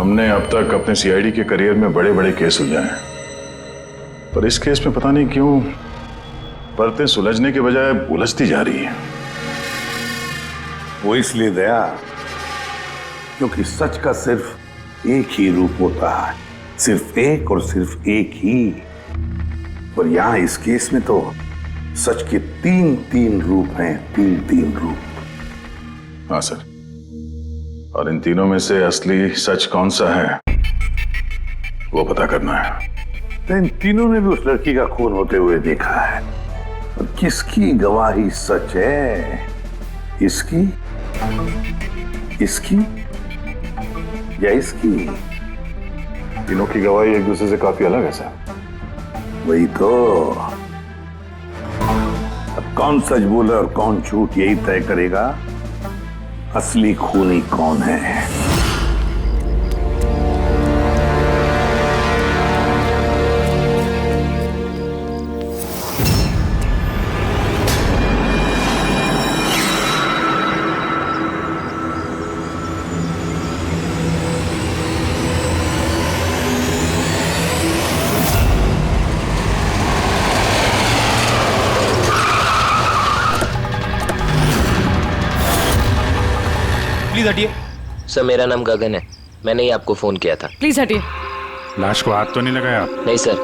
हमने अब तक अपने सीआईडी के करियर में बड़े बड़े केस सुलझाए हैं, पर इस केस में पता नहीं क्यों परतें सुलझने के बजाय उलझती जा रही है। वो इसलिए दया क्योंकि सच का सिर्फ एक ही रूप होता है, सिर्फ एक और सिर्फ एक ही। पर यहां इस केस में तो सच के तीन तीन रूप हैं, तीन तीन रूप। हाँ सर, और इन तीनों में से असली सच कौन सा है वो पता करना है। तो इन तीनों ने भी उस लड़की का खून होते हुए देखा है, और किसकी गवाही सच है? इसकी, इसकी या इसकी? तीनों की गवाही एक दूसरे से काफी अलग है सर। वही तो। अब कौन सच बोला और कौन झूठ, यही तय करेगा असली खूनी कौन है। प्लीज हटिए। सर मेरा नाम गगन है, मैंने ही आपको फोन किया था। प्लीज हटिए। लाश को हाथ तो नहीं लगाया आप? नहीं सर।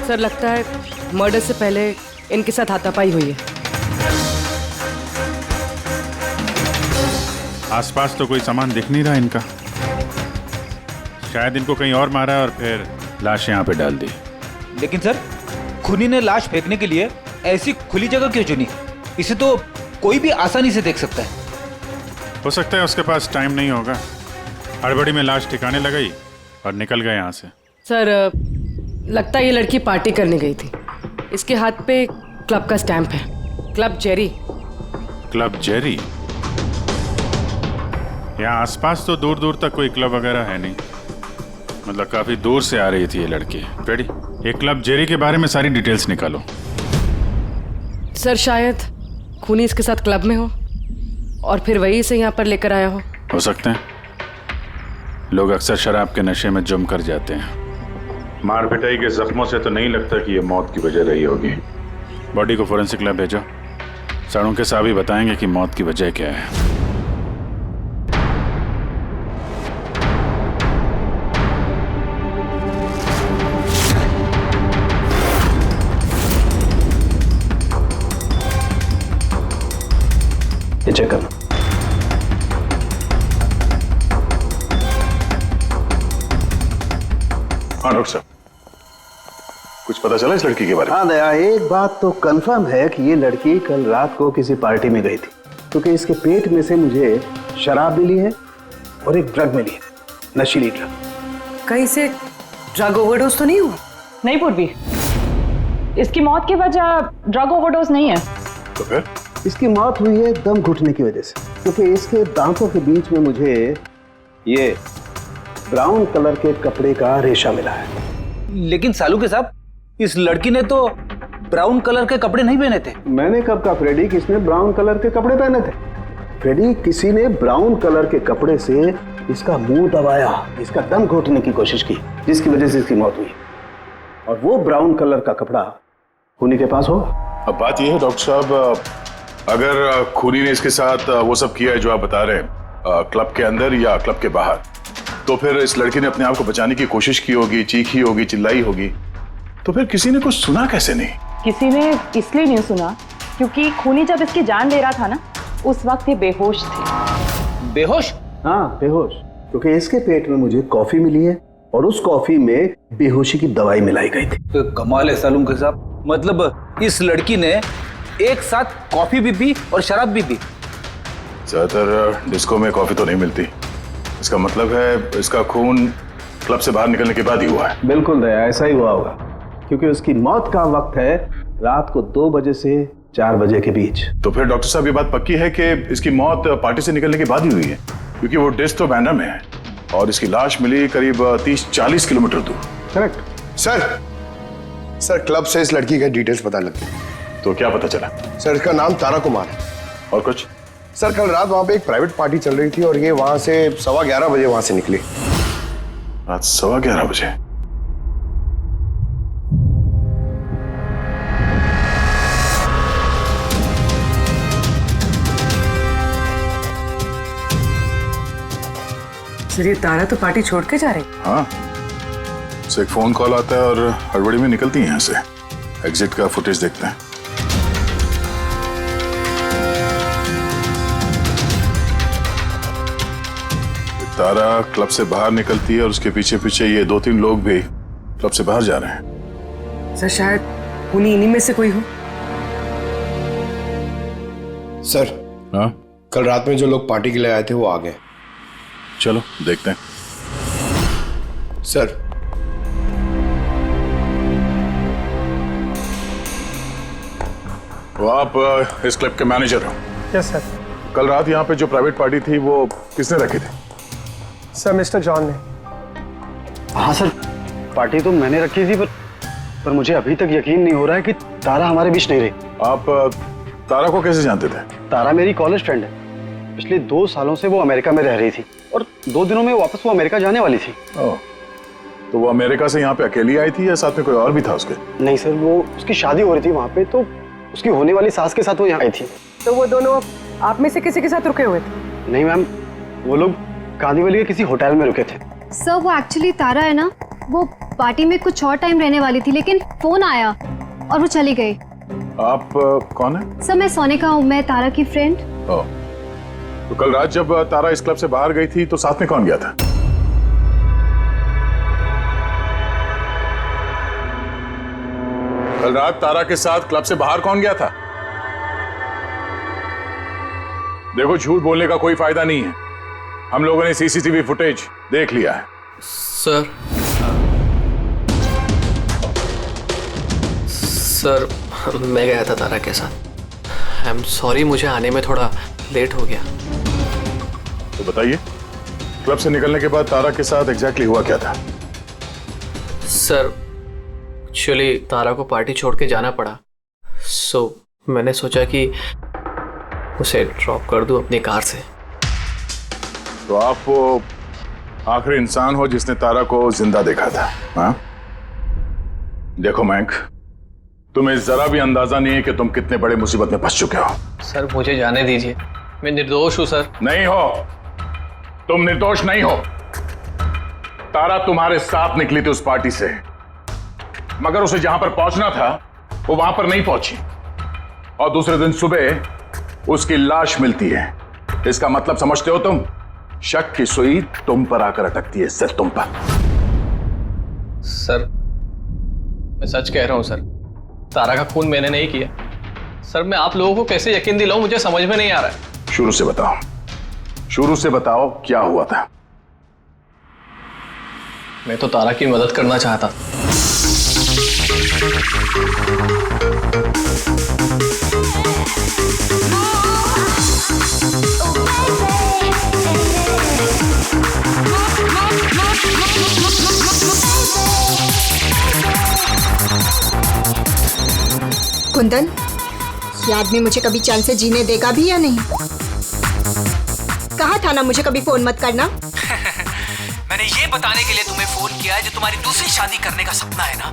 सर लगता है मर्डर से पहले इनके साथ हाथापाई हुई है। आसपास तो कोई सामान दिख नहीं रहा इनका, शायद इनको कहीं और मारा और फिर लाश यहाँ पे डाल दी। लेकिन सर, खूनी ने लाश फेंकने के लिए ऐसी खुली जगह क्यों चुनी? इसे तो कोई भी आसानी से देख सकता है। हो सकता है उसके पास टाइम नहीं होगा, हड़बड़ी में लाश ठिकाने लगाई और निकल गए यहाँ से। सर लगता है ये लड़की पार्टी करने गई थी। इसके हाथ पे क्लब का स्टैंप है, क्लब जेरी। Club Jerry? यहाँ आसपास तो दूर दूर तक कोई क्लब वगैरह है नहीं, मतलब काफी दूर से आ रही थी ये लड़की। रेडी, ये क्लब जेरी के बारे में सारी डिटेल्स निकालो। सर शायद खूनी इसके साथ क्लब में हो और फिर वही इसे यहाँ पर लेकर आया हो सकते हैं। लोग अक्सर शराब के नशे में जम कर जाते हैं। मार पिटाई के जख्मों से तो नहीं लगता कि ये मौत की वजह रही होगी। बॉडी को फोरेंसिक लैब भेजो, सड़ों के साहब ही बताएंगे कि मौत की वजह क्या है। ये चेक करना। हाँ डॉक्टर साहब, कुछ पता चला इस लड़की के बारे में? हाँ दया, एक बात तो कंफर्म है कि ये लड़की कल रात को किसी पार्टी में गई थी, क्योंकि इसके पेट में से मुझे शराब मिली है और एक ड्रग मिली है, नशीली ड्रग। कहीं से ड्रग ओवरडोज तो नहीं हुआ? नहीं पूर्वी, इसकी मौत की वजह ड्रग ओवरडोज नहीं है। तो फिर? इसकी मौत हुई है दम घुटने की वजह से, क्योंकि इसके दांतों के बीच में मुझे ये ब्राउन कलर के कपड़े का रेशा मिला है। लेकिन सालू के साहब, इस लड़की ने तो ब्राउन कलर के कपड़े नहीं पहने थे। मैंने कब कहा फ्रेडी किसने ब्राउन कलर के कपड़े पहने थे? फ्रेडी, किसी ने ब्राउन कलर के कपड़े से इसका मुंह दबाया, इसका दम घोटने की कोशिश की, जिसकी वजह से इसकी मौत हुई। और वो ब्राउन कलर का कपड़ा खूनी के पास होगा। अब बात यह है डॉक्टर साहब, अगर खूनी ने इसके साथ वो सब किया है जो आप बता रहे हैं, क्लब के अंदर या क्लब के बाहर, तो फिर इस लड़की ने अपने आप को बचाने की कोशिश की होगी, चीखी होगी, चिल्लाई होगी, तो फिर किसी ने कुछ सुना कैसे नहीं? किसी ने इसलिए नहीं सुना क्योंकि खूनी जब इसकी जान ले रहा था ना, उस वक्त ये बेहोश थे। बेहोश? हाँ बेहोश, क्योंकि इसके पेट में मुझे कॉफी मिली है और उस कॉफी में बेहोशी की दवाई मिलाई गई थी। तो कमाल है सालू के साहब, मतलब इस लड़की ने एक साथ कॉफी भी पी और शराब भी पी। ज्यादातर डिस्को में कॉफी तो नहीं मिलती, इसका मतलब है इसका खून क्लब से बाहर निकलने के बाद ही हुआ है। बिल्कुल दया, ऐसा ही हुआ होगा, क्योंकि उसकी मौत का वक्त है रात को 2 बजे से 4 बजे के बीच। तो फिर डॉक्टर साहब ये बात पक्की है कि इसकी मौत पार्टी से निकलने के बाद ही हुई है, क्योंकि वो डिस्क तो बैंड्रा में है और इसकी लाश मिली करीब 30-40 किलोमीटर दूर। करेक्ट। सर क्लब से इस लड़की के डिटेल्स पता लगे। तो क्या पता चला? सर इसका नाम तारा कुमार है। और कुछ? सर कल रात वहां पे एक प्राइवेट पार्टी चल रही थी और ये वहां से 11:15 बजे वहां से निकली। रात 11:15 बजे? सर ये तारा तो पार्टी छोड़ के जा रही। हाँ, उसे एक फोन कॉल आता है और हड़बड़ी में निकलती है यहाँ से। एग्जिट का फुटेज देखते हैं। तारा क्लब से बाहर निकलती है और उसके पीछे पीछे ये 2-3 लोग भी क्लब से बाहर जा रहे हैं। सर शायद उन्हीं इन्हीं में से कोई हो। सर हाँ, कल रात में जो लोग पार्टी के लिए आए थे वो आ गए। चलो देखते हैं। सर तो आप इस क्लब के मैनेजर हो? Yes sir. कल रात यहाँ पे जो प्राइवेट पार्टी थी वो किसने रखी थी? सर मिस्टर जॉन ने। हाँ सर, पार्टी तो मैंने रखी थी पर मुझे अभी तक यकीन नहीं हो रहा है कि तारा हमारे बीच नहीं रही। आप तारा को कैसे जानते थे? तारा मेरी कॉलेज फ्रेंड है। पिछले 2 सालों से वो अमेरिका में रह रही थी और 2 दिनों में वापस वो अमेरिका जाने वाली थी। ओह, तो वो अमेरिका से यहाँ पे अकेली आई थी या साथ में कोई और भी था उसके? नहीं सर, वो उसकी शादी हो रही थी वहाँ पे, तो उसकी होने वाली सास के साथ वो यहाँ आई थी। तो वो दोनों आप में से किसी के साथ रुके हुए थे? नहीं मैम, वो लोग कांदीवली के किसी होटल में रुके थे। सर वो एक्चुअली तारा है ना, वो पार्टी में कुछ और टाइम रहने वाली थी लेकिन फोन आया और वो चली गई। आप कौन है? सर मैं सोनिका हूँ, मैं तारा की फ्रेंड। ओह, तो कल रात जब तारा इस क्लब से बाहर गई थी तो साथ में कौन गया था? कल रात तारा के साथ क्लब से बाहर कौन गया था? देखो, झूठ बोलने का कोई फायदा नहीं है। हम लोगों ने सीसीटीवी फुटेज देख लिया है। सर मैं गया था तारा के साथ। आई एम सॉरी, मुझे आने में थोड़ा लेट हो गया। तो बताइए, क्लब से निकलने के बाद तारा के साथ एग्जैक्टली हुआ क्या था? सर एक्चुअली तारा को पार्टी छोड़ के जाना पड़ा, सो मैंने सोचा कि उसे ड्रॉप कर दूं अपनी कार से। तो आप वो आखिरी इंसान हो जिसने तारा को जिंदा देखा था? हाँ? देखो मयंक, तुम्हें जरा भी अंदाजा नहीं है कि तुम कितने बड़े मुसीबत में फंस चुके हो। सर मुझे जाने दीजिए, मैं निर्दोष हूं सर। नहीं हो, तुम निर्दोष नहीं हो। तारा तुम्हारे साथ निकली थी उस पार्टी से, मगर उसे जहां पर पहुंचना था वो वहां पर नहीं पहुंची और दूसरे दिन सुबह उसकी लाश मिलती है। इसका मतलब समझते हो तुम? शक की सुई तुम पर आकर अटकती है, सिर्फ तुम पर। सर मैं सच कह रहा हूं सर, तारा का खून मैंने नहीं किया। सर मैं आप लोगों को कैसे यकीन दिलाऊं, मुझे समझ में नहीं आ रहा है। शुरू से बताओ, शुरू से बताओ क्या हुआ था? मैं तो तारा की मदद करना चाहता। कुंदन, ये आदमी मुझे कभी चैन से जीने देगा भी या नहीं? कहा था ना मुझे कभी फोन मत करना। मैंने ये बताने के लिए तुम्हें फोन किया है, जो तुम्हारी दूसरी शादी करने का सपना है ना,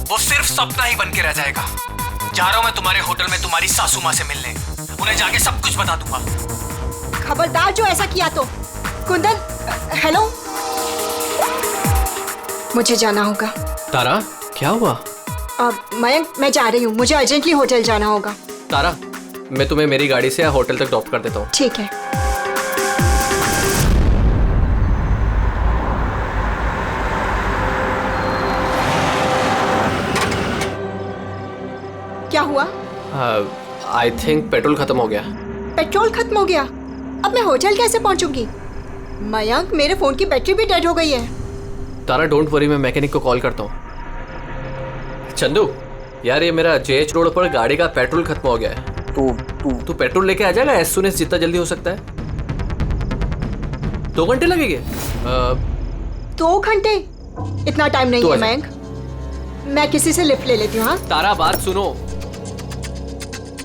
वो सिर्फ सपना ही बन के रह जाएगा। जा रहा हूं मैं तुम्हारे होटल में तुम्हारी सासू माँ से मिलने, उन्हें जाके सब कुछ बता दूंगा। खबरदार जो ऐसा किया तो। कुंदन, हेलो, मुझे जाना होगा। तारा क्या हुआ? मयंक, मैं जा रही हूँ, मुझे अर्जेंटली होटल जाना होगा। तारा मैं तुम्हें मेरी गाड़ी से होटल तक ड्रॉप कर देता हूँ। ठीक है। क्या हुआ? आई थिंक पेट्रोल खत्म हो गया। पेट्रोल खत्म हो गया? अब मैं होटल कैसे पहुंचूंगी? मयंक, मेरे फोन की बैटरी भी डेड हो गई है। तारा डोंट वरी, मैं मैकेनिक को कॉल करता हूँ। चंदू यार, ये मेरा जेएच रोड पर गाड़ी का पेट्रोल खत्म हो गया है। तू पेट्रोल लेके आ जाएगा एज सून एज जितना जल्दी हो सकता है। 2 घंटे लगेंगे? 2 घंटे? इतना टाइम नहीं है मयंक। मैं किसी से लिफ्ट ले लेती हूँ। हाँ तारा बात सुनो।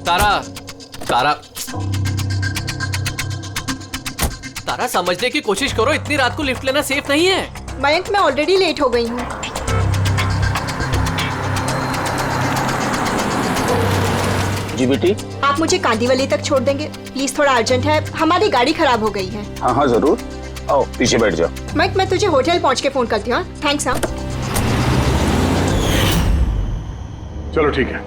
तारा तारा तारा समझने की कोशिश करो, इतनी रात को लिफ्ट लेना सेफ नहीं है। मयंक, मैं ऑलरेडी लेट हो गई हूँ। जी बेटी। आप मुझे कांदीवली तक छोड़ देंगे प्लीज? थोड़ा अर्जेंट है, हमारी गाड़ी खराब हो गई है। हाँ हाँ जरूर, आओ पीछे बैठ जाओ। मयंक, मैं तुझे होटल पहुँच के फोन करती हूँ। थैंक्स। हाँ चलो ठीक है,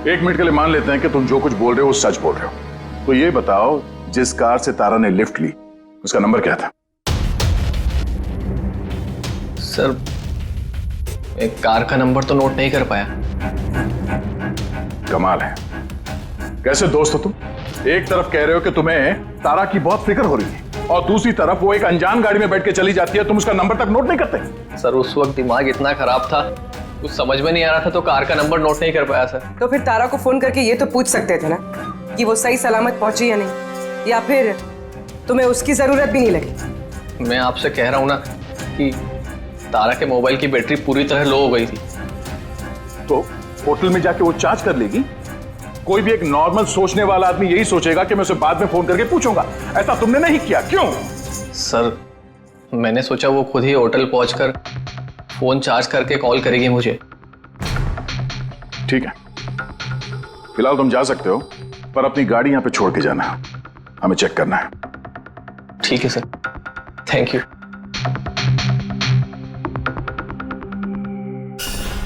1 मिनट के लिए मान लेते हैं कि तुम जो कुछ बोल रहे हो वो सच बोल रहे हो। तो ये बताओ, जिस कार से तारा ने लिफ्ट ली उसका नंबर क्या था? सर, एक कार का नंबर तो नोट नहीं कर पाया। कमाल है, कैसे दोस्त हो तुम? एक तरफ कह रहे हो कि तुम्हें तारा की बहुत फिक्र हो रही है और दूसरी तरफ वो एक अनजान गाड़ी में बैठ के चली जाती है, तुम उसका नंबर तक नोट नहीं करते। सर, उस वक्त दिमाग इतना खराब था, कुछ समझ में नहीं आ रहा था, तो कार का नंबर नोट नहीं कर पाया सर। तो फिर तारा को फोन करके ये तो पूछ सकते थे ना कि वो सही सलामत पहुंची या नहीं, या फिर तुम्हें उसकी जरूरत भी नहीं लगी। मैं आपसे कह रहा हूँ ना कि तारा के मोबाइल की बैटरी पूरी तरह लो हो गई थी। तो होटल में जाके वो चार्ज कर लेगी। कोई भी एक नॉर्मल सोचने वाला आदमी यही सोचेगा कि मैं उसे बाद में फोन करके पूछूंगा। ऐसा तुमने नहीं किया, क्यों? सर, मैंने सोचा वो खुद ही होटल पहुंचकर फोन चार्ज करके कॉल करेगी मुझे। ठीक है, फिलहाल तुम जा सकते हो, पर अपनी गाड़ी यहां पे छोड़ के जाना, हमें चेक करना है। ठीक है सर, थैंक यू।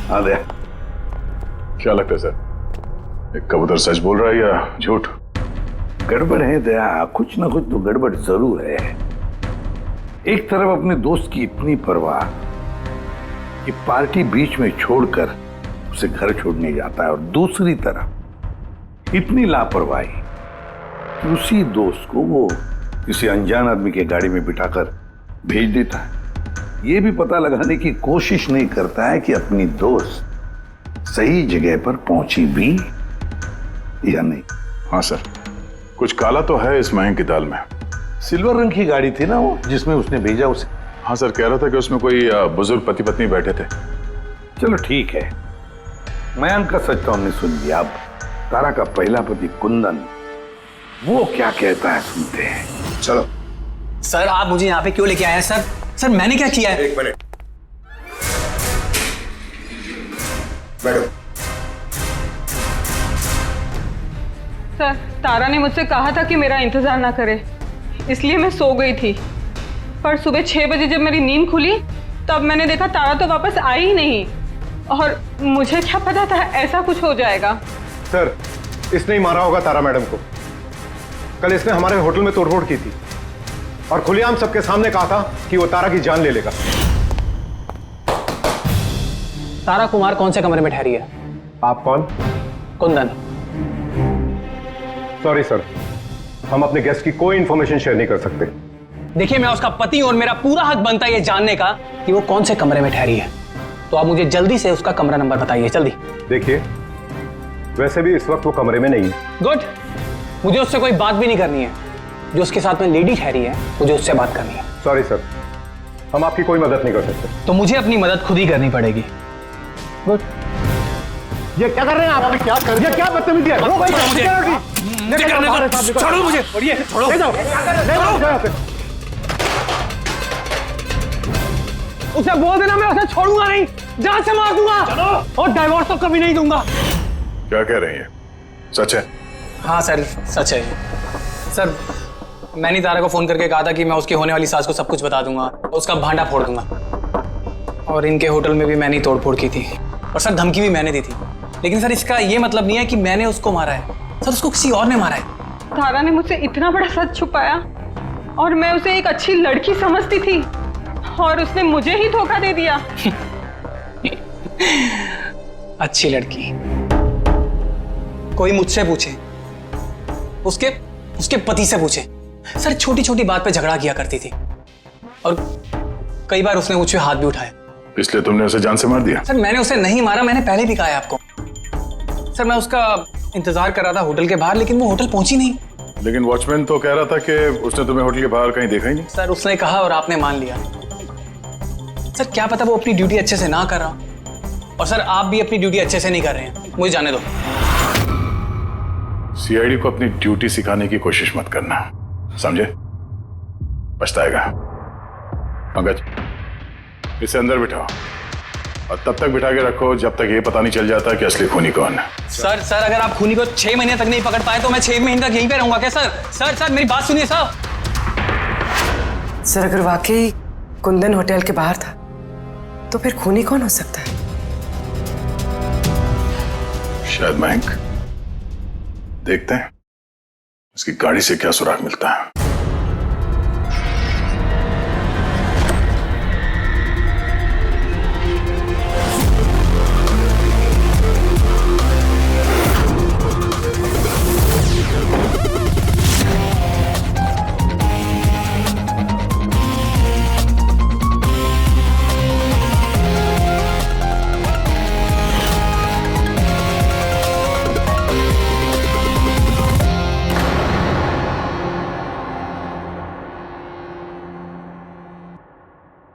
हाँ दे। क्या लगता है सर, एक कबूतर सच बोल रहा है या झूठ? गड़बड़ है दया, कुछ ना कुछ तो गड़बड़ जरूर है। एक तरफ अपने दोस्त की इतनी परवाह कि पार्टी बीच में छोड़कर उसे घर छोड़ने जाता है, और दूसरी तरफ इतनी लापरवाही कि उसी दोस्त को वो किसी अनजान आदमी के गाड़ी में बिठाकर भेज देता है। ये भी पता लगाने की कोशिश नहीं करता है कि अपनी दोस्त सही जगह पर पहुंची भी या नहीं। हाँ सर, कुछ काला तो है इस मयंक की दाल में। सिल्वर रंग की गाड़ी थी ना वो जिसमें उसने भेजा उसे। हाँ सर, कह रहा था कि उसमें कोई बुजुर्ग पति पत्नी बैठे थे। चलो ठीक है, मयंक का सच तो हमने सुन लिया। अब तारा का पहला पति कुंदन, वो क्या कहता है सुनते हैं। चलो। सर, आप मुझे यहाँ पे क्यों लेके आए हैं सर? सर, मैंने क्या किया है? 1 मिनट बैठो। सर, तारा ने मुझसे कहा था कि मेरा इंतजार ना करे, इसलिए मैं सो गई थी। पर सुबह 6 बजे जब मेरी नींद खुली तब मैंने देखा तारा तो वापस आई ही नहीं, और मुझे क्या पता था ऐसा कुछ हो जाएगा। सर, इसने ही मारा होगा तारा मैडम को। कल इसने हमारे होटल में तोड़फोड़ की थी और खुलेआम सबके सामने कहा था कि वो तारा की जान ले लेगा। तारा कुमार कौन से कमरे में ठहरी है? आप कौन? कुंदन। सॉरी सर, हम अपने गेस्ट की कोई इंफॉर्मेशन शेयर नहीं कर सकते। देखिए, मैं उसका पति हूं और मेरा पूरा हक बनता है ये जानने का कि वो कौन से कमरे में ठहरी है। तो आप मुझे जल्दी से उसका कमरा नंबर बताइए, जल्दी। देखिए, वैसे भी इस वक्त वो कमरे में नहीं है। गुड, मुझे उससे कोई बात भी नहीं करनी है। जो उसके साथ में लेडी ठहरी है मुझे उससे बात करनी है। सॉरी सर, हम आपकी कोई मदद नहीं कर सकते। तो मुझे अपनी मदद खुद ही करनी पड़ेगी। गुड। ये क्या कर रहे हैं आप? क्या कर रहे हैं? ये क्या बदतमीजी है? छोड़ो मुझे, छोड़ो। ले जाओ। उसे बोल देना मैं उसे छोड़ूंगा नहीं, जान से मार दूंगा और डाइवोर्स तो कभी नहीं दूंगा। क्या कह रही है, सच है? हाँ सर, सच है। सर, मैंने तारा को फोन करके कहा था कि मैं उसकी होने वाली सास को सब कुछ बता दूंगा, उसका भांडा फोड़ दूंगा। और इनके होटल में भी मैंने ही तोड़फोड़ की थी, और सर धमकी भी मैंने दी थी। लेकिन सर, इसका ये मतलब नहीं है कि मैंने उसको मारा है। सर, उसको किसी और ने मारा है। तारा ने मुझसे इतना बड़ा सच छुपाया और मैं उसे एक अच्छी लड़की समझती थी और उसने मुझे ही धोखा दे दिया। अच्छी लड़की? कोई मुझसे पूछे, उसके पति से पूछे। सर, छोटी छोटी बात पे झगड़ा किया करती थी और कई बार उसने मुझ पे हाथ भी उठाया। इसलिए तुमने उसे जान से मार दिया? सर, मैंने उसे नहीं मारा, मैंने पहले भी कहा है आपको। सर, मैं उसका इंतजार कर रहा था होटल के बाहर, लेकिन वो होटल पहुंची नहीं। लेकिन वॉचमैन तो कह रहा था कि उसने तुम्हें होटल के बाहर कहीं देखा ही नहीं। सर, उसने कहा और आपने मान लिया। सर, क्या पता वो अपनी ड्यूटी अच्छे से ना कर रहा, और सर आप भी अपनी ड्यूटी अच्छे से नहीं कर रहे हैं, मुझे जाने दो। सीआईडी को अपनी ड्यूटी सिखाने की कोशिश मत करना, समझे? पछताएगा। पंकज, इसे अंदर बिठाओ और तब तक बिठा के रखो जब तक ये पता नहीं चल जाता कि असली खूनी कौन है। सर अगर आप खूनी को 6 महीने तक नहीं पकड़ पाए तो मैं 6 महीने तक यहीं पे रहूंगा क्या सर? मेरी बात सुनिए सर। सर अगर वाकई कुंदन होटल के बाहर था तो फिर खूनी कौन हो सकता है? शायद मयंक। देखते हैं उसकी गाड़ी से क्या सुराग मिलता है।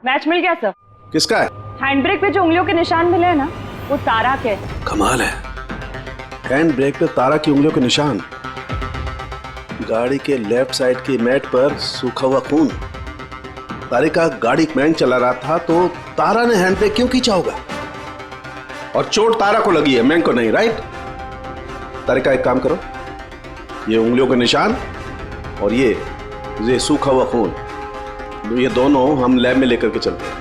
मैच मिल गया सर। किसका है? हैंड ब्रेक पे जो उंगलियों के निशान मिले हैं ना, वो तारा के। कमाल है, हैंड ब्रेक पे तारा की उंगलियों के निशान, गाड़ी के लेफ्ट साइड की मैट पर सूखा हुआ खून। तारिका गाड़ी मैंग चला रहा था तो तारा ने हैंड ब्रेक क्यों खींचा होगा? और चोट तारा को लगी है, मैंग को नहीं, राइट? तारिका एक काम करो, ये उंगलियों के निशान और ये सूखा हुआ खून, ये दोनों हम लैब में लेकर के चलते हैं।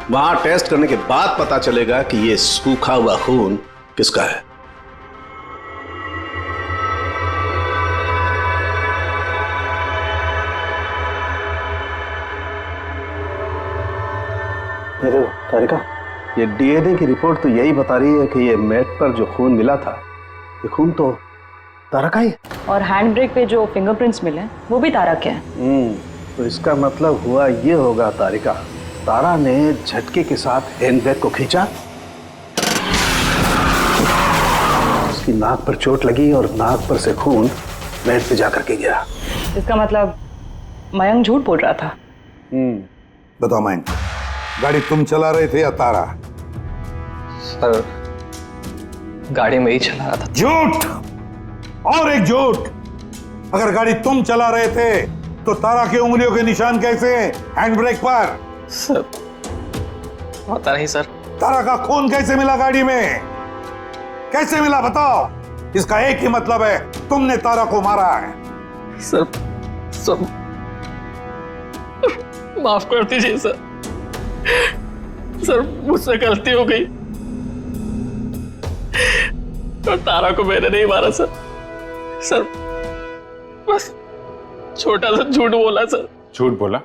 वहां टेस्ट करने के बाद पता चलेगा कि ये सूखा हुआ खून किसका है। देखो तारिका, ये डीएनए की रिपोर्ट तो यही बता रही है कि ये मैट पर जो खून मिला था, ये खून तो तारा का ही है। और हैंड ब्रेक पे जो फिंगरप्रिंट्स मिले वो भी तारा के हैं। तो इसका मतलब हुआ ये होगा तारिका, तारा ने झटके के साथ हैंड ब्रेक को खींचा, उसकी नाक पर चोट लगी और नाक पर से खून मैट पे जाकर के गिरा। इसका मतलब मयंक झूठ बोल रहा था। बताओ मयंक, गाड़ी तुम चला रहे थे या तारा? सर गाड़ी में ही चला रहा था। झूठ और एक झूठ। अगर गाड़ी तुम चला रहे थे तो तारा की उंगलियों के निशान कैसे हैंड ब्रेक पर? सर पता नहीं सर। तारा का खून कैसे मिला गाड़ी में? कैसे मिला बताओ? इसका एक ही मतलब है, तुमने तारा को मारा है। सर माफ कर दीजिए सर। सर मुझसे गलती हो गई और तारा को मैंने नहीं मारा सर। बस छोटा सा झूठ बोला सर। झूठ बोला?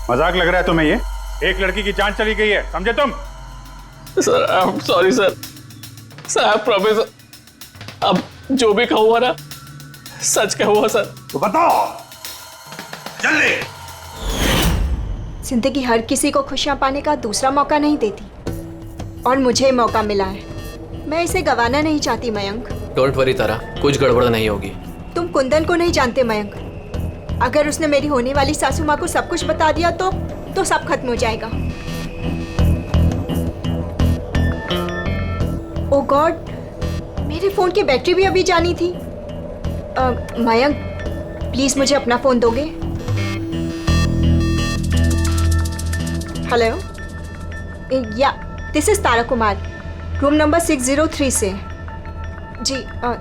मजाक लग रहा है तुम्हें? ये एक लड़की की जान चली गई है, समझे तुम? Sir I am sorry sir. Sir I promise, अब जो भी कहूँगा ना सच कहूँगा सर। तो बताओ जल्दी। जिंदगी हर किसी को खुशियां पाने का दूसरा मौका नहीं देती, और मुझे मौका मिला है, मैं इसे गंवाना नहीं चाहती मयंक। डोंट वरी तारा, कुछ गड़बड़ नहीं होगी। तुम कुंदन को नहीं जानते मयंक, अगर उसने मेरी होने वाली सासू माँ को सब कुछ बता दिया तो सब खत्म हो जाएगा। ओ गॉड, मेरे फोन की बैटरी भी अभी जानी थी। मयंक प्लीज मुझे अपना फोन दोगे? हेलो, या this is Tara Kumar, room number 603 से। जी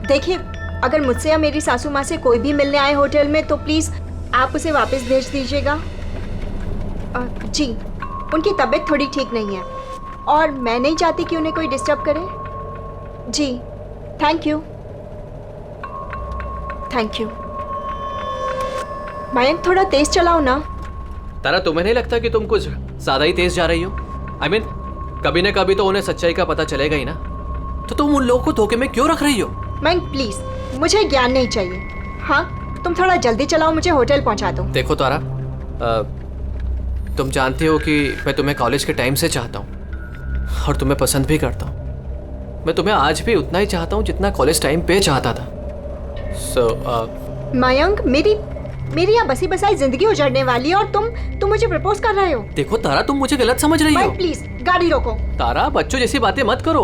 देखिए, अगर मुझसे या मेरी सासू माँ से कोई भी मिलने आए होटल में तो प्लीज़ आप उसे वापस भेज दीजिएगा। जी, उनकी तबीयत थोड़ी ठीक नहीं है और मैं नहीं चाहती कि उन्हें कोई डिस्टर्ब करे। जी थैंक यू। मयंक थोड़ा तेज चलाओ ना। तारा तुम्हें नहीं लगता कि तुम कुछ ज्यादा ही तेज जा रही हो? I mean, कभी ना कभी तो उन्हें सच्चाई का पता चलेगा ही ना, तो तुम उन लोगों को धोखे में क्यों रख रही हो? मयंक प्लीज, मुझे ज्ञान नहीं चाहिए। हाँ तुम थोड़ा जल्दी चलाओ, मुझे होटल पहुंचा दो। देखो तारा, तुम जानती हो कि मैं तुम्हें कॉलेज के टाइम से चाहता हूँ और तुम्हें पसंद भी करता हूँ। मैं तुम्हें आज भी उतना ही चाहता हूँ जितना कॉलेज टाइम पे चाहता था। मयंक, मेरी यहाँ बसी बसाई जिंदगी उजड़ने वाली है और तुम मुझे प्रपोज कर रहे हो। देखो तारा, तुम मुझे गलत समझ रही हो। प्लीज गाड़ी रोको। तारा, बच्चों जैसी बातें मत करो।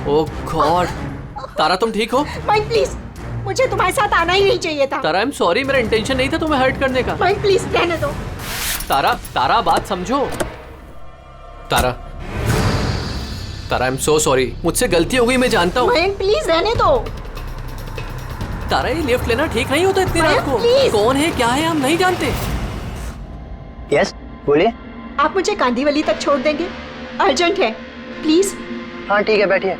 ओह गॉड। तारा, तुम ठीक हो? माइक प्लीज, मुझे तुम्हारे साथ आना ही नहीं चाहिए था। तारा, आई एम सॉरी, मेरा इंटेंशन नहीं था तुम्हें हर्ट करने का। माइक प्लीज रहने दो। तारा, तारा बात समझो। तारा, तारा, आई एम सो सॉरी, मुझसे गलती हो गई, मैं जानता हूँ। माइक प्लीज रहने दो। तारा, ये लिफ्ट लेना ठीक नहीं होता इतनी रात को। कौन है, क्या है, हम नहीं जानते। यस, बोलिए। आप मुझे कांदीवली तक छोड़ देंगे? अर्जेंट है, प्लीज। हाँ ठीक है, बैठिए।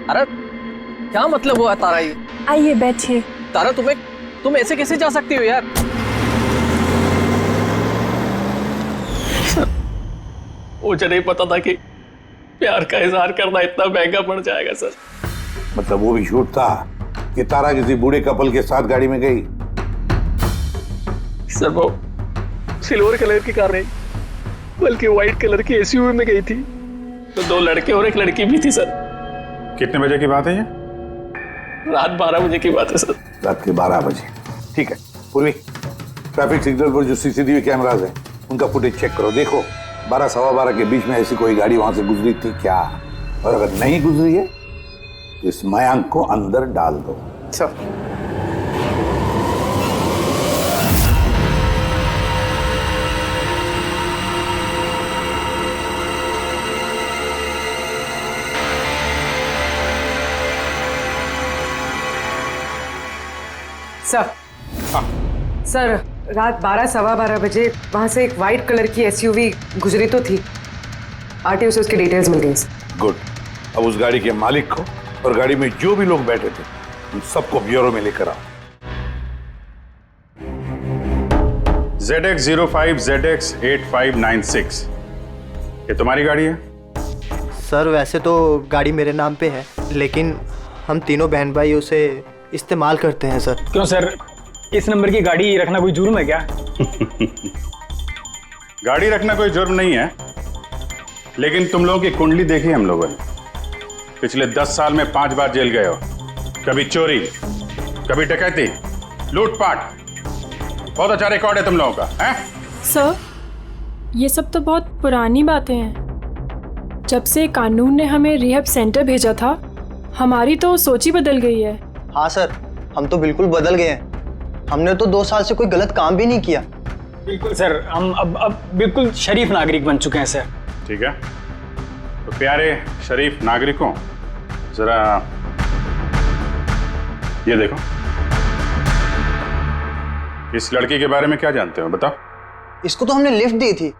अरे क्या मतलब हुआ तारा ये? आइए बैठिए। तारा, तुम ऐसे कैसे जा सकती हो यार? मुझे नहीं पता था कि प्यार का इजहार करना इतना महंगा पड़ जाएगा सर। मतलब वो भी झूठ था कि तारा किसी बूढ़े कपल के साथ गाड़ी में गई? सर वो सिल्वर कलर की कार नहीं बल्कि व्हाइट कलर की एसयूवी में गई थी। तो 2 लड़के और 1 लड़की भी थी सर। कितने बजे की बात है ये? रात 12 बजे की बात है सर। रात के 12 बजे, ठीक है। पूर्वी, ट्रैफिक सिग्नल पर जो CCTV कैमराज हैं उनका फुटेज चेक करो। देखो 12 सवा 12 के बीच में ऐसी कोई गाड़ी वहां से गुजरी थी क्या? और अगर नहीं गुजरी है तो इस मयांक को अंदर डाल दो। सर, सर, रात 12 सवा 12 बजे वहां से एक व्हाइट कलर की एसयूवी गुजरी तो थी। आरटीओ से उसकी डिटेल्स मिल गई। गुड। अब उस गाड़ी के मालिक को और गाड़ी में जो भी लोग बैठे थे उन सबको ब्यूरो में लेकर आओ। ZX05 ZX8596 ये तुम्हारी गाड़ी है? सर वैसे तो गाड़ी मेरे नाम पे है, लेकिन हम तीनों बहन भाई उसे इस्तेमाल करते हैं सर। क्यों सर, इस नंबर की गाड़ी रखना कोई जुर्म है क्या? गाड़ी रखना कोई जुर्म नहीं है, लेकिन तुम लोगों की कुंडली देखी हम लोगों ने। पिछले 10 साल में 5 बार जेल गए हो। कभी चोरी, कभी डकैती, लूटपाट। बहुत अच्छा रिकॉर्ड है तुम लोगों का, हैं? सर, ये सब तो बहुत पुरानी बातें हैं। जब से कानून ने हमें रिहैब सेंटर भेजा था, हमारी तो सोच ही बदल गई है। हाँ सर, हम तो बिल्कुल बदल गए हैं। हमने तो 2 साल से कोई गलत काम भी नहीं किया। बिल्कुल सर, हम अब बिल्कुल शरीफ नागरिक बन चुके हैं सर। ठीक है, तो प्यारे शरीफ नागरिकों, जरा ये देखो। इस लड़की के बारे में क्या जानते हो, बताओ। इसको तो हमने लिफ्ट दी थी,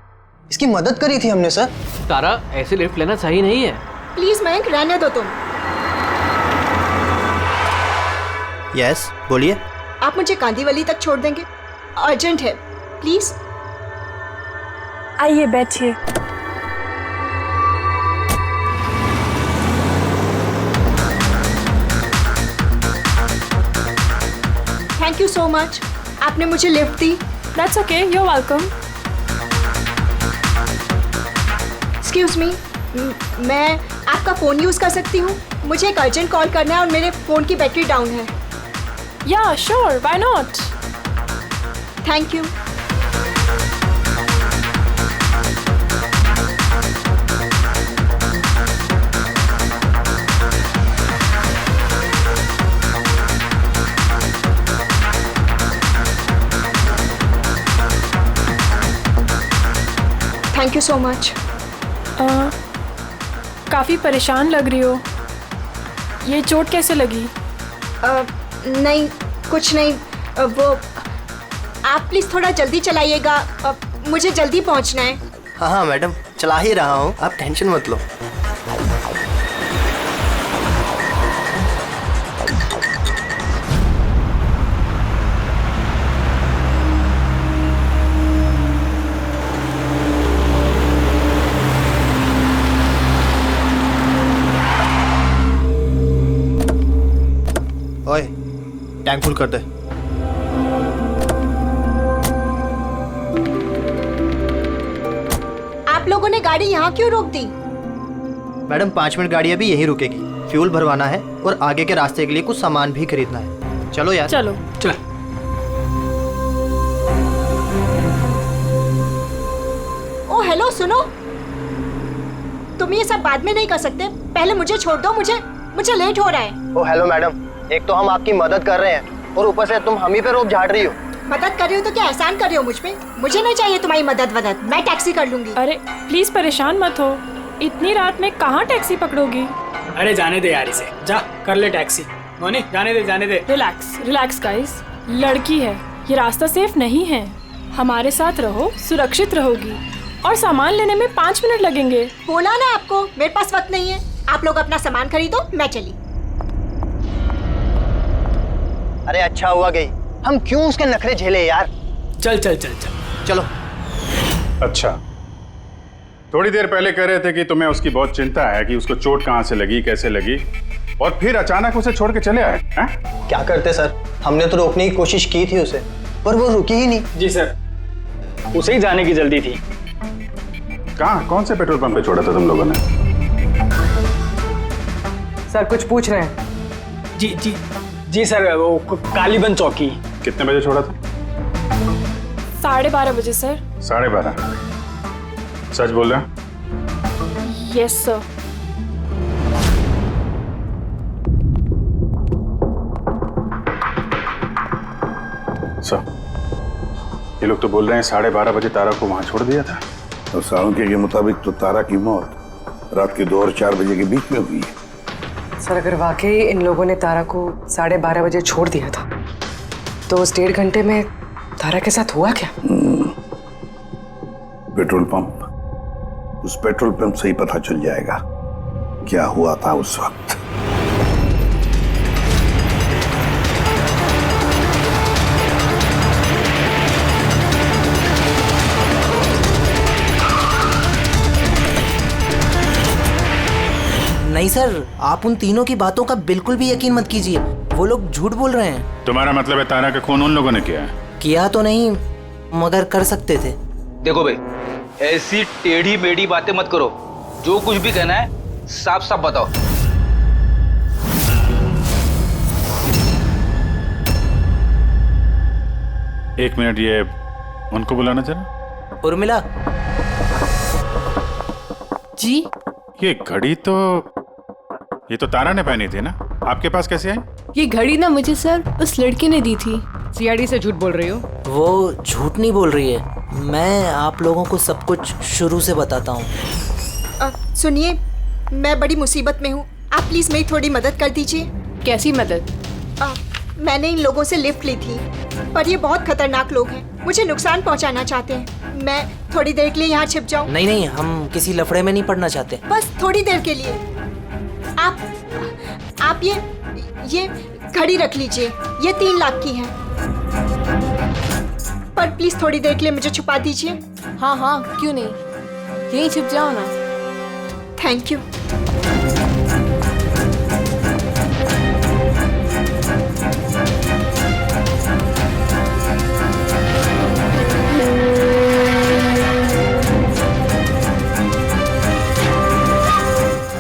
इसकी मदद करी थी हमने सर। तारा, ऐसे लिफ्ट लेना सही नहीं है। प्लीज मयंक रहने दो तुम। यस, बोलिए। आप मुझे कांदीवली तक छोड़ देंगे? अर्जेंट है, प्लीज। आइए बैठिए। थैंक यू सो मच, आपने मुझे लिफ्ट दी। That's okay, you are welcome. Excuse me, मैं आपका फ़ोन यूज़ कर सकती हूँ? मुझे एक अर्जेंट कॉल करना है और मेरे फ़ोन की बैटरी डाउन है। या sure, why not. Thank you. Thank you so much. काफ़ी परेशान लग रही हो। ये चोट कैसे लगी? नहीं, कुछ नहीं। वो आप प्लीज़ थोड़ा जल्दी चलाइएगा, मुझे जल्दी पहुंचना है। हाँ हाँ मैडम, चला ही रहा हूँ, आप टेंशन मत लो। ओए, टैंक फुल कर दे। आप लोगों ने गाड़ी यहाँ क्यों रोक दी? मैडम 5 मिनट गाड़ी अभी यहीं रुकेगी, फ्यूल भरवाना है और आगे के रास्ते के लिए कुछ सामान भी खरीदना है। चलो यार। चलो चल। हेलो सुनो, तुम ये सब बाद में नहीं कर सकते, पहले मुझे छोड़ दो, मुझे लेट हो रहा है। ओ हेलो मैडम, एक तो हम आपकी मदद कर रहे हैं और ऊपर से तुम हम ही पे रोक झाड़ रही हो। मदद कर रही हो तो क्या एहसान कर रही हो मुझ पे? मुझे नहीं चाहिए तुम्हारी मदद वदद, मैं टैक्सी कर लूंगी। अरे प्लीज परेशान मत हो, इतनी रात में कहाँ टैक्सी पकड़ोगी? अरे जाने दे यार, इसे जा कर ले टैक्सी। मोनी जाने दे। रिलैक्स गाइस, लड़की है, ये रास्ता सेफ नहीं है। हमारे साथ रहो, सुरक्षित रहोगी। और सामान लेने में 5 मिनट लगेंगे। बोला ना आपको, मेरे पास वक्त नहीं है। आप लोग अपना सामान खरीदो, मैं चली। अरे अच्छा हुआ गई, हम क्यों उसके नखरे झेले यार। चल चलो। अच्छा, थोड़ी देर पहले कह रहे थे कि तुम्हें उसकी बहुत चिंता है कि उसको चोट कहाँ से लगी, कैसे लगी, और फिर अचानक उसे छोड़ के चले आए हैं? क्या करते सर, हमने तो रोकने की कोशिश की थी उसे, पर वो रुकी ही नहीं। जी सर, उसे ही जाने की जल्दी थी। कहाँ, कौन से पेट्रोल पंप पे छोड़ा था तुम लोगों ने? सर कुछ पूछ रहे हैं। जी सर, वो कालीबंद चौकी। कितने बजे छोड़ा था? 12:30 बजे सर। 12:30? सच बोल रहे हैं? Yes sir. सर, ये लोग तो बोल रहे हैं 12:30 बजे तारा को वहां छोड़ दिया था। और सालुंके के मुताबिक तो तारा की मौत रात के 2 और 4 बजे के बीच में हुई है। सर अगर वाकई इन लोगों ने तारा को 12:30 बजे छोड़ दिया था, तो उस 1.5 घंटे में तारा के साथ हुआ क्या? पेट्रोल पंप, उस पेट्रोल पंप से ही पता चल जाएगा क्या हुआ था उस वक्त। नहीं सर, आप उन तीनों की बातों का बिल्कुल भी यकीन मत कीजिए, वो लोग झूठ बोल रहे हैं। तुम्हारा मतलब है तारा का खून उन लोगों ने किया है? किया तो नहीं, मगर कर सकते थे। देखो भाई, ऐसी टेढ़ी मेढ़ी बातें मत करो, जो कुछ भी कहना है साफ साफ बताओ। एक मिनट, ये उनको बुलाना जरा। उर्मिला जी। ये घड़ी तो, ये तो तारा ने पहनी थी ना, आपके पास कैसे आई? ये घड़ी ना मुझे सर उस लड़की ने दी थी। सीआईडी से झूठ बोल रही हो? वो झूठ नहीं बोल रही है, मैं आप लोगों को सब कुछ शुरू से बताता हूँ। सुनिए, मैं बड़ी मुसीबत में हूँ, आप प्लीज मेरी थोड़ी मदद कर दीजिए। कैसी मदद? मैंने इन लोगों से लिफ्ट ली थी, पर ये बहुत खतरनाक लोग हैं, मुझे नुकसान पहुंचाना चाहते हैं। मैं थोड़ी देर के लिए यहाँ छिप जाऊँ? नहीं, हम किसी लफड़े में नहीं पड़ना चाहते। बस थोड़ी देर के लिए। आप ये घड़ी रख लीजिए, ये 3 लाख की है, पर प्लीज थोड़ी देर के लिए मुझे छुपा दीजिए। हाँ क्यों नहीं, यहीं छिप जाओ ना। Thank you.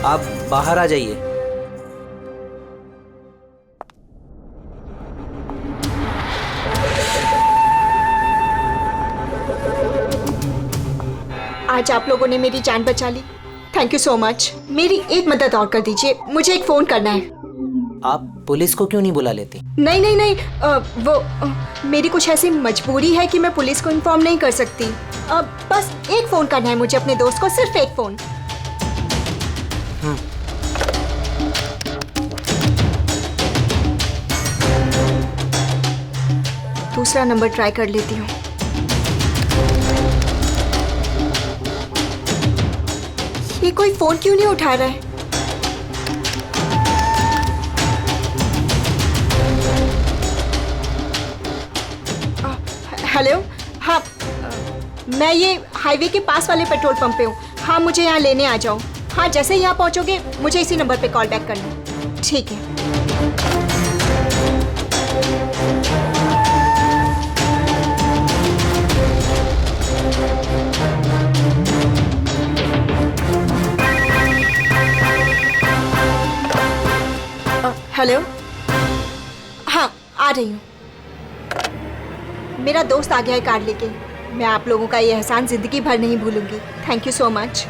आप बाहर आ जाइए। आज आप लोगों ने मेरी जान बचा ली, थैंक यू सो मच। मेरी एक मदद और कर दीजिए, मुझे एक फोन करना है। आप पुलिस को क्यों नहीं बुला लेती? नहीं, मेरी कुछ ऐसी मजबूरी है कि मैं पुलिस को इन्फॉर्म नहीं कर सकती। बस एक फोन करना है मुझे अपने दोस्त को, सिर्फ एक फोन। दूसरा नंबर ट्राई कर लेती हूँ। ये कोई फोन क्यों नहीं उठा रहा है? हेलो, हाँ, मैं ये हाईवे के पास वाले पेट्रोल पंप पे हूँ। हाँ, मुझे यहाँ लेने आ जाओ। हाँ, जैसे ही यहाँ पहुँचोगे मुझे इसी नंबर पे कॉल बैक करना। ठीक है। हेलो, हाँ आ रही हूँ। मेरा दोस्त आ गया है कार लेके। मैं आप लोगों का ये एहसान जिंदगी भर नहीं भूलूंगी। Thank you so much.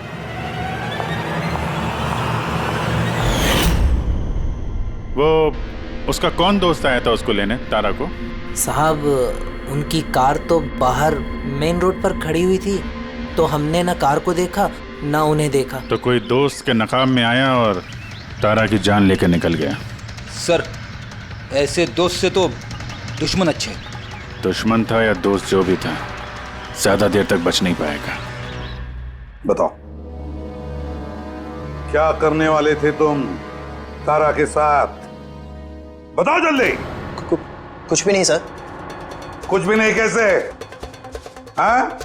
वो उसका कौन दोस्त आया था उसको लेने, तारा को? साहब उनकी कार तो बाहर मेन रोड पर खड़ी हुई थी, तो हमने ना कार को देखा ना उन्हें देखा। तो कोई दोस्त के नकाब में आया और तारा की जान लेकर निकल गया। सर ऐसे दोस्त से तो दुश्मन अच्छे। दुश्मन था या दोस्त, जो भी था, ज्यादा देर तक बच नहीं पाएगा। बताओ क्या करने वाले थे तुम तारा के साथ? बताओ जल्दी। कुछ भी नहीं सर। कुछ भी नहीं कैसे? हाँ?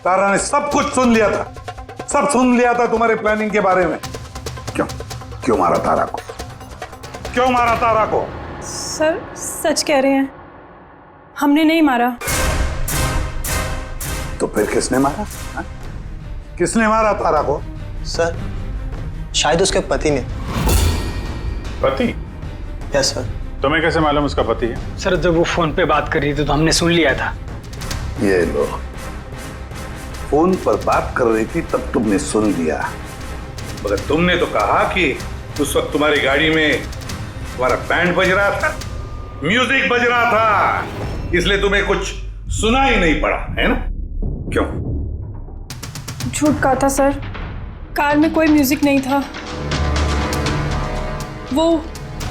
तारा ने सब कुछ सुन लिया था, सब सुन लिया था तुम्हारे प्लानिंग के बारे में। क्यों मारा तारा को? क्यों मारा तारा को? सर सच कह रहे हैं, हमने नहीं मारा। तो फिर किसने मारा? हा? किसने मारा तारा को? सर शायद उसके पति ने। पति? Yes sir. तुम्हें कैसे मालूम उसका पति है? सर जब वो फोन पे बात कर रही थी तो हमने सुन लिया था। ये लो, फोन पर बात कर रही थी तब तुमने सुन लिया, मगर तुमने तो कहा कि उस वक्त तुम्हारी गाड़ी में तुम्हारा बैंड बज रहा था, म्यूजिक बज रहा था, इसलिए तुम्हें कुछ सुना ही नहीं पड़ा, है ना? क्यों? झूठ कहा था सर, कार में कोई म्यूजिक नहीं था। वो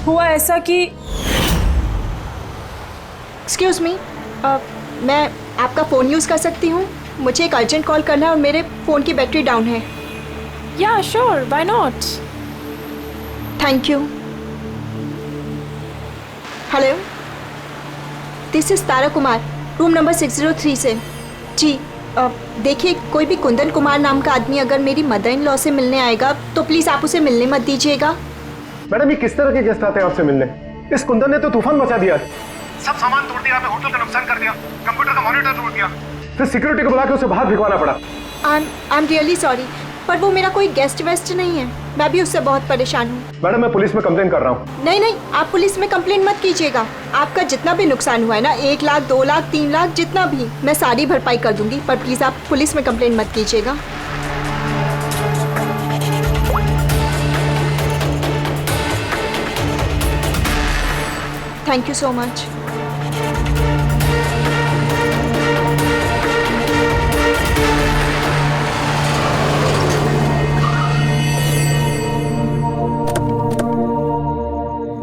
हुआ ऐसा कि एक्सक्यूज मी, मैं आपका फ़ोन यूज़ कर सकती हूँ? मुझे एक अर्जेंट कॉल करना है और मेरे फ़ोन की बैटरी डाउन है। या sure, why not. Thank you. Hello, this is Tara Kumar, room number 603 से। जी देखिए, कोई भी कुंदन कुमार नाम का आदमी अगर मेरी मदर इन लॉ से मिलने आएगा तो प्लीज़ आप उसे मिलने मत दीजिएगा। मैडम ये किस तरह के गेस्ट आते हैं आपसे मिलने? इस कुंदन ने तो तूफान मचा दिया, सब सामान तोड़ दिया, होटल का नुकसान कर दिया, कंप्यूटर का मॉनिटर तोड़ दिया, फिर सिक्योरिटी को बुला के उसे बाहर भिगवाना पड़ा। आई एम रियली सॉरी, पर वो मेरा कोई गेस्ट वेस्ट नहीं है, मैं भी उससे बहुत परेशान हूँ। मैडम मैं पुलिस में कंप्लेन कर रहा हूँ। नहीं, आप पुलिस में कंप्लेन मत कीजिएगा। आपका जितना भी नुकसान हुआ है ना, 1 लाख 2 लाख 3 लाख जितना भी, मैं सारी भरपाई कर दूंगी, पर प्लीज आप पुलिस में कंप्लेन मत कीजिएगा। Thank you so much.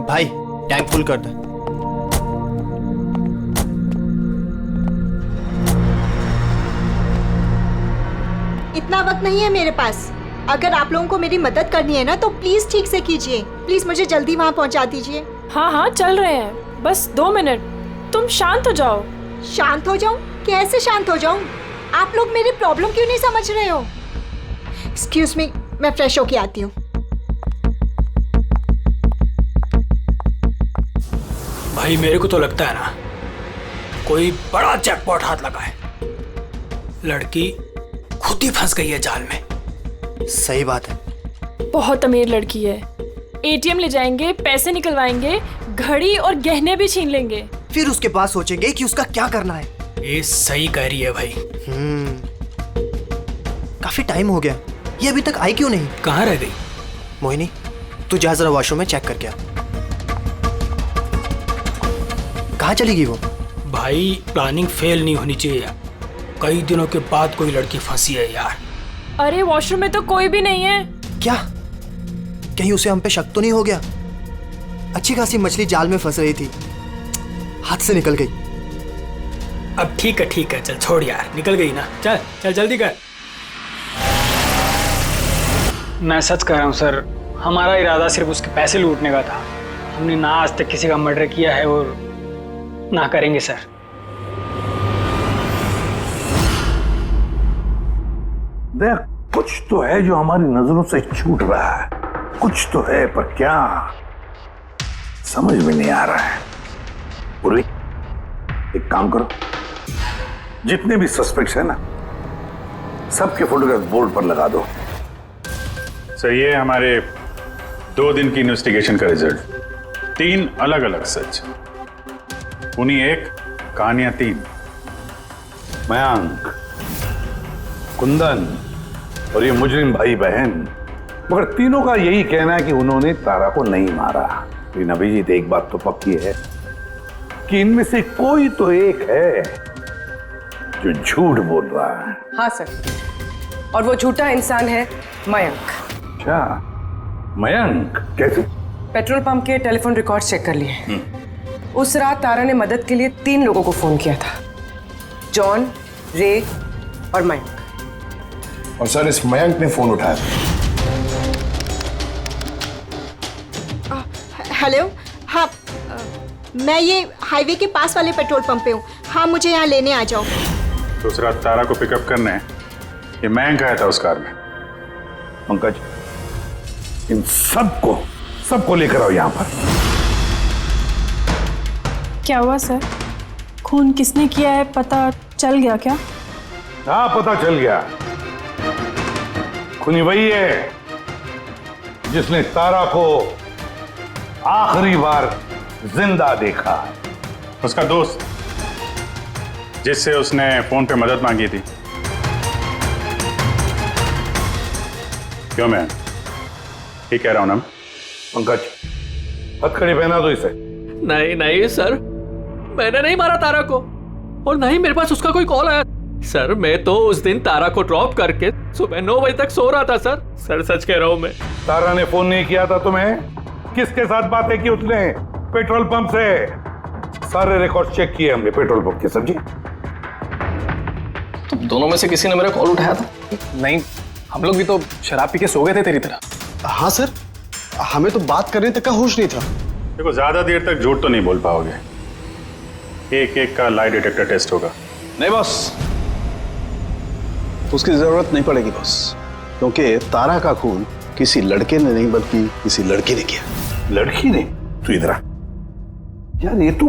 भाई टैंक फुल कर दे। इतना वक्त नहीं है मेरे पास। अगर आप लोगों को मेरी मदद करनी है ना तो प्लीज ठीक से कीजिए। प्लीज मुझे जल्दी वहाँ पहुँचा दीजिए। हाँ हाँ चल रहे हैं, बस 2 मिनट। तुम शांत हो जाओ। शांत हो जाऊं? कैसे शांत हो जाऊं? आप लोग मेरी प्रॉब्लम क्यों नहीं समझ रहे हो? एक्सक्यूज मी, मैं फ्रेश होके आती हूँ। भाई मेरे को तो लगता है ना कोई बड़ा जैकपॉट हाथ लगा है। लड़की खुद ही फंस गई है जाल में। सही बात है। बहुत अमीर लड़की है। एटीएम ले जाएंगे, पैसे निकलवाएंगे, घड़ी और गहने भी छीन लेंगे। फिर उसके पास सोचेंगे कि उसका क्या करना है। ये सही कह रही है भाई। काफी टाइम हो गया, ये अभी तक आई क्यों नहीं? कहाँ रह गई? मोहिनी तू जा जरा वॉशरूम में चेक करके आ। कहाँ चली गई वो? भाई प्लानिंग फेल नहीं होनी चाहिए। कई दिनों के बाद कोई लड़की फंसी है यार। अरे वॉशरूम में तो कोई भी नहीं है। क्या कहीं उसे हम पे शक तो नहीं हो गया? अच्छी खासी मछली जाल में फंस रही थी, हाथ से निकल गई। अब ठीक है चल छोड़ यार, निकल गई ना, चल चल जल्दी कर। मैं सच कह रहा हूँ सर, हमारा इरादा सिर्फ उसके पैसे लूटने का था। हमने ना आज तक किसी का मर्डर किया है और ना करेंगे सर। देख, कुछ तो है जो हमारी नजरों से छूट रहा है, कुछ तो है, पर क्या समझ में नहीं आ रहा है। पूर्वी एक काम करो, जितने भी सस्पेक्ट्स है ना सबके फोटोग्राफ बोर्ड पर लगा दो। सर ये हमारे 2 दिन की इन्वेस्टिगेशन का रिजल्ट। 3 अलग अलग सच, उन्हीं एक, कहानियां 3। मयंक, कुंदन और ये मुजरिम भाई बहन, मगर तीनों का यही कहना है कि उन्होंने तारा को नहीं मारा। लेकिन अभिजीत, एक बात तो पक्की है कि इनमें से कोई तो एक है जो झूठ बोल रहा है। हाँ सर, और वो झूठा इंसान है मयंक। अच्छा, मयंक कैसे? पेट्रोल पंप के टेलीफोन रिकॉर्ड चेक कर लिए। उस रात तारा ने मदद के लिए 3 लोगों को फोन किया था, जॉन, रे और मयंक। और सर, इस मयंक ने फोन उठाया था। हेलो, हाँ, मैं ये हाईवे के पास वाले पेट्रोल पंप पे हूँ। हाँ, मुझे यहाँ लेने आ जाओ। तो उस रात तारा को पिकअप करने ये मयंक आया था उस कार में। पंकज, इन सबको लेकर आओ यहाँ पर। क्या हुआ सर? खून किसने किया है पता चल गया क्या? हाँ, पता चल गया। खूनी वही है जिसने तारा को आखिरी बार जिंदा देखा। उसका दोस्त जिससे उसने फोन पे मदद मांगी थी। क्यों मैं ठीक कह रहा हूं ना? पंकज, हथकड़ी पहना दो इसे। नहीं नहीं सर, मैंने नहीं मारा तारा को, और नहीं मेरे पास उसका कोई कॉल आया। सर, मैं तो उस दिन तारा को ड्रॉप करके सुबह 9 बजे तक सो रहा था सर। सर, सच कह रहा हूं मैं। तारा ने फोन नहीं किया था तुम्हें? किसके साथ बातें की उसने? पेट्रोल पंप से। सारे रिकॉर्ड चेक किए हमने पेट्रोल पंप के। समझे? तो दोनों में से किसी ने मेरा कॉल उठाया था? नहीं, हम लोग भी तो शराब पी के सो गए थे तेरी तरह। हाँ सर, हमें तो बात करने तक का होश नहीं था। देखो, ज्यादा देर तक झूठ तो नहीं बोल पाओगे। एक एक का लाई डिटेक्टर टेस्ट होगा। नहीं बॉस, उसकी जरूरत नहीं पड़ेगी बॉस, क्योंकि तारा का खून किसी लड़के ने नहीं बल्कि किसी लड़की ने किया। लड़की ने? तू इधर आ यार, ये तू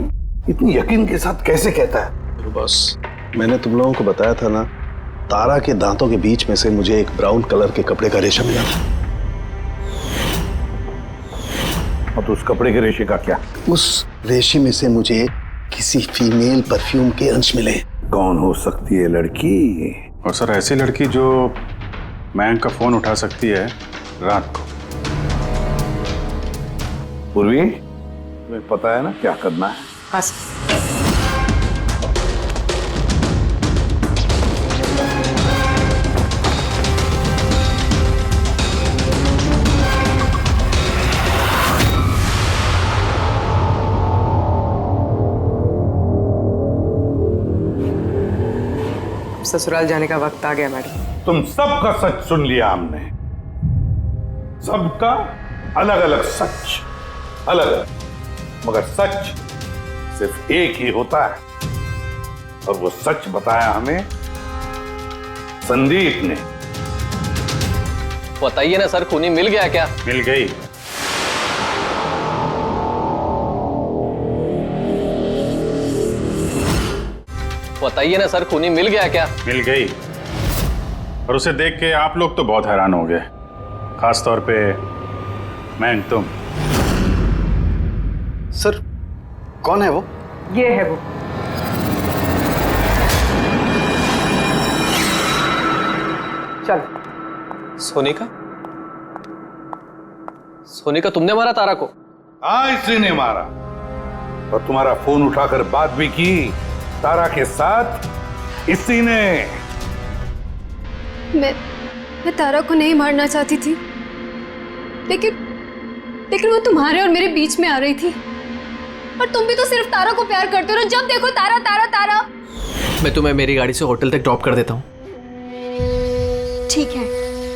इतनी यकीन के साथ कैसे कहता है? तो बॉस, मैंने तुम लोगों को बताया था ना, तारा के दांतों के बीच में से मुझे एक ब्राउन कलर के कपड़े का रेशा मिला था। और तो उस कपड़े के रेशे का क्या? उस रेशे में से मुझे किसी फीमेल परफ्यूम के अंश मिले। कौन हो सकती है लड़की? और सर, ऐसी लड़की जो मयंक का फोन उठा सकती है रात को। पूर्वी, तुम्हें पता है ना क्या करना है? हाँ। ससुराल जाने का वक्त आ गया मैडम। तुम सबका सच सुन लिया हमने। सबका अलग अलग सच, अलग अलग, मगर सच सिर्फ एक ही होता है, और वो सच बताया हमें संदीप ने। बताइए ना सर, खूनी मिल गया क्या? मिल गई। बताइए ना सर, खूनी मिल गया क्या? मिल गई। और उसे देख के आप लोग तो बहुत हैरान हो गए, खास तौर पे मयंक, तुम। सर, कौन है वो? ये है वो। चल। सोनिका? सोनिका, तुमने मारा तारा को? हाँ, इसी ने मारा। और तुम्हारा फोन उठाकर बात भी की तारा के साथ इसी ने। मैं तारा को नहीं मारना चाहती थी, लेकिन वो तुम्हारे और मेरे बीच में आ रही थी। और तुम भी तो सिर्फ तारा को प्यार करते हो ना, जब देखो तारा तारा तारा। मैं तुम्हें मेरी गाड़ी से होटल तक ड्रॉप कर देता हूँ। ठीक है।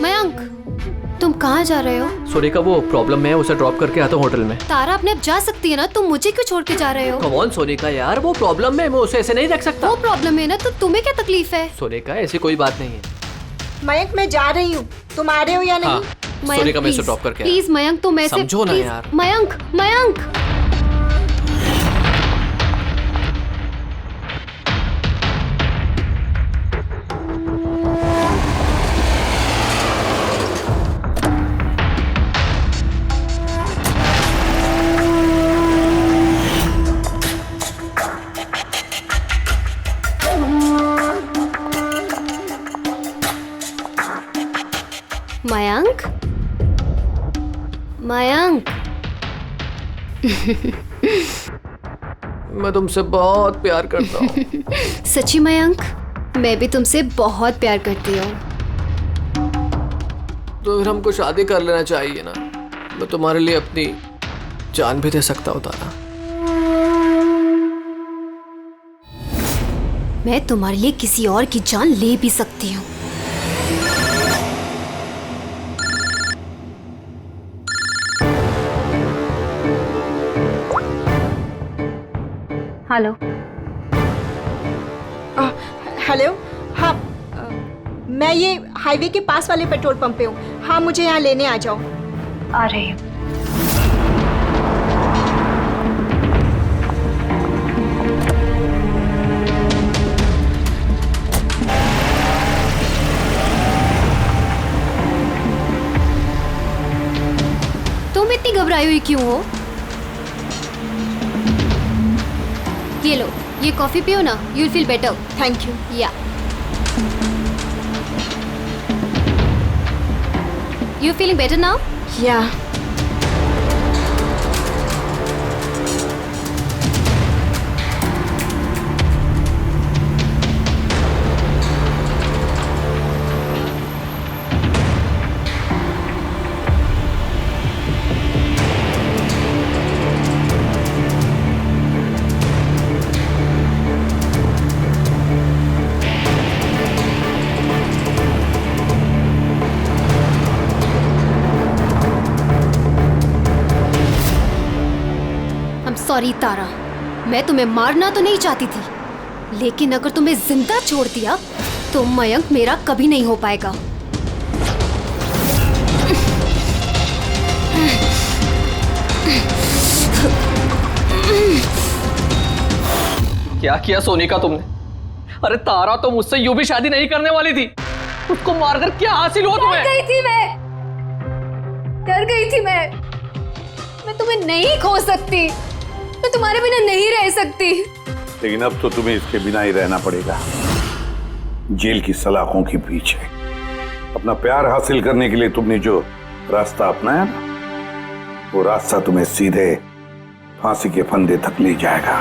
मयंक, तुम कहाँ जा रहे हो? सोनिका, वो प्रॉब्लम में है, उसे ड्रॉप करके आता हूँ होटल में। तारा अपने आप जा सकती है ना, तुम मुझे क्यों छोड़ के जा रहे हो? कम ऑन सोनिका यार, वो प्रॉब्लम में, मैं उसे ऐसे नहीं रख सकता। वो प्रॉब्लम है ना, तो तुम्हें क्या तकलीफ है? सोनिका, ऐसी कोई बात नहीं है। मयंक, मैं जा रही हूँ, तुम आ रहे हो या नहीं? हाँ, सोनिका, मैं इसे ड्रॉप करके आया। प्लीज मयंक, तुम ऐसे समझो ना यार। मयंक, मयंक। मयंक, मयंक। मैं तुमसे बहुत प्यार करता हूँ। सच्ची मयंक, मैं भी तुमसे बहुत प्यार करती हूँ। तो फिर हमको शादी कर लेना चाहिए ना। मैं तुम्हारे लिए अपनी जान भी दे सकता हूँ तारा। मैं तुम्हारे लिए किसी और की जान ले भी सकती हूँ। हेलो। हेलो। हाँ, मैं ये हाईवे के पास वाले पेट्रोल पंप पे हूँ। हाँ, मुझे यहाँ लेने आ जाओ। आ रही हूँ। तुम इतनी घबराई हुई क्यों हो? ये लो, ये कॉफी पियो ना, you will feel better. Thank you. या यू फीलिंग बेटर नाउ? या। सॉरी तारा, मैं तुम्हें मारना तो नहीं चाहती थी, लेकिन अगर तुम्हें जिंदा छोड़ दिया तो मयंक मेरा कभी नहीं हो पाएगा। क्या किया सोनिका तुमने? अरे तारा तो मुझसे यूं भी शादी नहीं करने वाली थी। उसको मारकर क्या हासिल हुआ तुम्हें? डर गई थी मैं तुम्हें नहीं खो सकती, मैं तुम्हारे बिना नहीं रह सकती। लेकिन अब तो तुम्हें इसके बिना ही रहना पड़ेगा, जेल की सलाखों के पीछे। अपना प्यार हासिल करने के लिए तुमने जो रास्ता अपनाया ना, वो रास्ता तुम्हें सीधे फांसी के फंदे तक ले जाएगा।